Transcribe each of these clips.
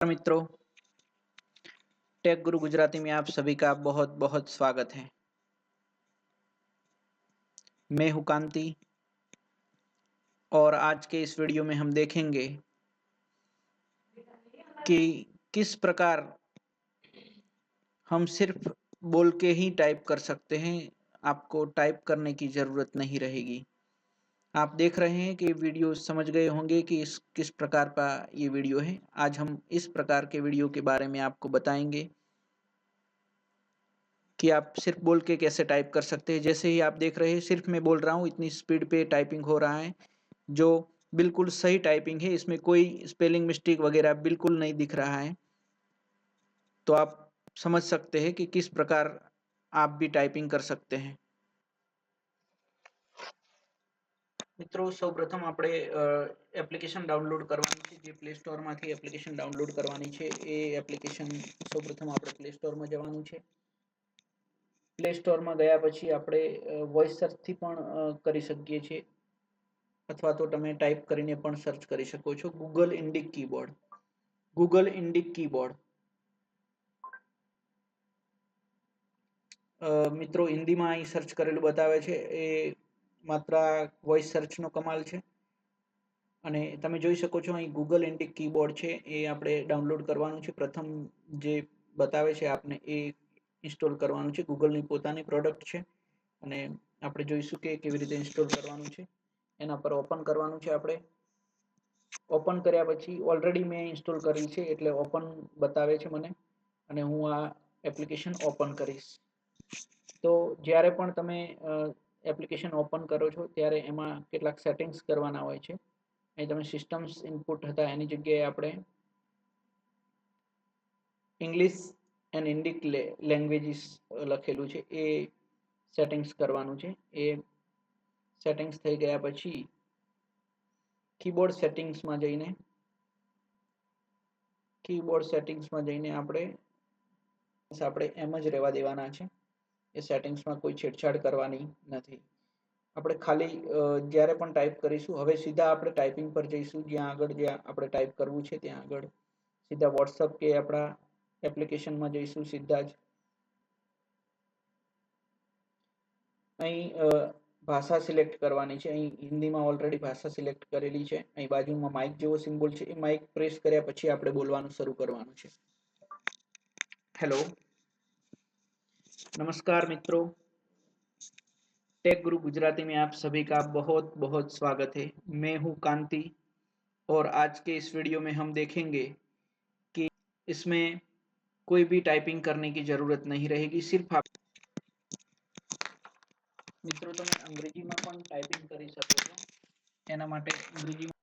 मित्रों, टेक गुरु गुजराती में आप सभी का बहुत बहुत स्वागत है। मैं हूं कांति और आज के इस वीडियो में हम देखेंगे कि किस प्रकार हम सिर्फ बोल के ही टाइप कर सकते हैं। आपको टाइप करने की जरूरत नहीं रहेगी। आप देख रहे हैं कि वीडियो समझ गए होंगे कि किस प्रकार का ये वीडियो है। आज हम इस प्रकार के वीडियो के बारे में आपको बताएंगे कि आप सिर्फ बोल के कैसे टाइप कर सकते हैं। जैसे ही आप देख रहे हैं, सिर्फ मैं बोल रहा हूँ, इतनी स्पीड पे टाइपिंग हो रहा है, जो बिल्कुल सही टाइपिंग है। इसमें कोई स्पेलिंग मिस्टेक वगैरह बिल्कुल नहीं दिख रहा है। तो आप समझ सकते हैं कि किस प्रकार आप भी टाइपिंग कर सकते हैं। મિત્રો, સૌપ્રથમ આપણે એપ્લિકેશન ડાઉનલોડ કરવાની છે। જે પ્લે સ્ટોરમાંથી એપ્લિકેશન ડાઉનલોડ કરવાની છે, એ એપ્લિકેશન સૌપ્રથમ આપણે પ્લે સ્ટોરમાં જવાનું છે। પ્લે સ્ટોરમાં ગયા પછી આપણે વોઇસ સર્ચથી પણ કરી શકીએ છીએ, અથવા તો તમે ટાઈપ કરીને પણ સર્ચ કરી શકો છો। Google Indic keyboard, Google Indic keyboard મિત્રો હિન્દીમાં અહીં સર્ચ કરેલું બતાવે છે। એ માત્ર વોઇસ સર્ચનો કમાલ છે। અને તમે જોઈ શકો છો અહીં ગૂગલ ઇન્ડિક કીબોર્ડ છે, એ આપણે ડાઉનલોડ કરવાનું છે। પ્રથમ જે બતાવે છે આપને એ ઇન્સ્ટોલ કરવાનું છે। ગૂગલની પોતાની પ્રોડક્ટ છે અને આપણે જોઈશું કે કેવી રીતે ઇન્સ્ટોલ કરવાનું છે। એના પર ઓપન કરવાનું છે। આપણે ઓપન કર્યા પછી ઓલરેડી મેં ઇન્સ્ટોલ કરી છે એટલે ઓપન બતાવે છે મને, અને હું આ એપ્લિકેશન ઓપન કરીશ। તો જ્યારે પણ તમે એપ્લિકેશન ઓપન કરો છો ત્યારે એમાં કેટલાક સેટિંગ્સ કરવાના હોય છે। અહીં તમે સિસ્ટમ્સ ઇનપુટ હતા એની જગ્યાએ આપણે ઇંગ્લિશ એન્ડ ઇન્ડિક લેંગ્વેજીસ લખેલું છે, એ સેટિંગ્સ કરવાનું છે। એ સેટિંગ્સ થઈ ગયા પછી કીબોર્ડ સેટિંગ્સમાં જઈને આપણે એમ જ રહેવા દેવાના છે। એ સેટિંગ્સમાં કોઈ છેડછાડ કરવાની નથી। આપણે ખાલી જ્યારે પણ ટાઈપ કરીશું, હવે સીધા આપણે ટાઈપિંગ પર જઈશું। જ્યાં આપણે ટાઈપ કરવું છે ત્યાં આગળ સીધા વોટ્સઅપ કે આપણા એપ્લિકેશનમાં જઈશું। સીધા જ અહીં ભાષા સિલેક્ટ કરવાની છે। અહીં હિન્દીમાં ઓલરેડી ભાષા સિલેક્ટ કરેલી છે। અહીં બાજુમાં માઇક જેવો સિમ્બોલ છે, એ માઇક પ્રેસ કર્યા પછી આપણે બોલવાનું શરૂ કરવાનું છે। हेलो, नमस्कार मित्रों, टेक गुरु गुजराती में आप सभी का बहुत बहुत स्वागत है। मैं हूं कांति और आज के इस वीडियो में हम देखेंगे कि इसमें कोई भी टाइपिंग करने की जरूरत नहीं रहेगी। सिर्फ आप मित्रों તમે અંગ્રેજીમાં પણ ટાઈપિંગ કરી શકો છો। એના માટે અંગ્રેજીમાં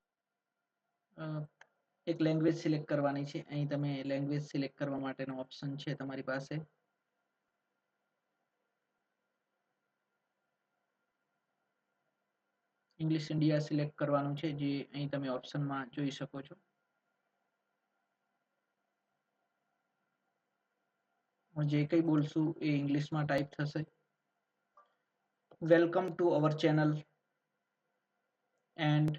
એક લેંગ્વેજ સિલેક્ટ કરવાની છે। અહીં તમે લેંગ્વેજ સિલેક્ટ કરવા માટેનો ઓપ્શન છે તમારી પાસે। इंग्लिश इंडिया सिलेक्ट करवानुं छे, जे અહીં તમે ઓપ્શનમાં જોઈ શકો છો। જે કંઈ બોલશું એ ઇંગ્લિશમાં ટાઈપ થશે। Welcome to our channel and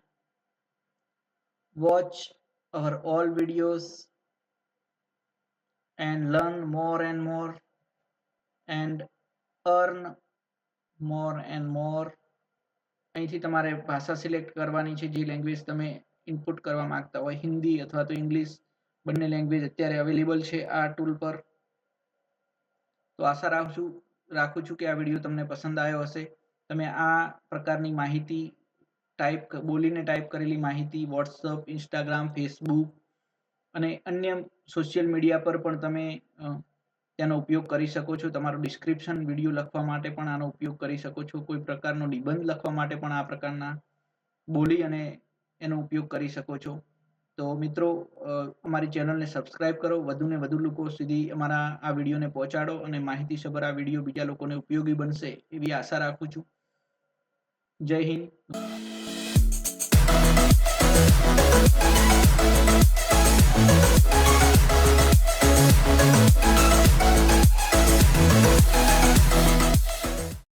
watch our all videos and learn more and more and earn more and more। અહીંથી તમારે ભાષા સિલેક્ટ કરવાની છે, જે લેંગ્વેજ તમે ઇનપુટ કરવા માંગતા હોય। હિન્દી અથવા તો ઇંગ્લિશ બંને લેંગ્વેજ અત્યારે અવેલેબલ છે આ ટૂલ પર। તો આશા રાખું છું કે આ વિડીયો તમને પસંદ આવ્યો હશે। તમે આ પ્રકારની માહિતી બોલીને ટાઈપ કરેલી માહિતી વોટ્સઅપ, ઇન્સ્ટાગ્રામ, ફેસબુક અને અન્ય સોશિયલ મીડિયા પર પણ તમે તેનો ઉપયોગ કરી શકો છો। તમારું ડિસ્ક્રિપ્શન વિડીયો લખવા માટે પણ આનો ઉપયોગ કરી શકો છો। કોઈ પ્રકારનો નિબંધ લખવા માટે પણ આ પ્રકારના બોલી અને એનો ઉપયોગ કરી શકો છો। તો મિત્રો, અમારી ચેનલને સબસ્ક્રાઇબ કરો, વધુને વધુ લોકો સુધી અમારા આ વિડીયોને પહોંચાડો અને માહિતીસભર આ વિડીયો બીજા લોકોને ઉપયોગી બનશે એવી આશા રાખું છું। જય હિન્દ।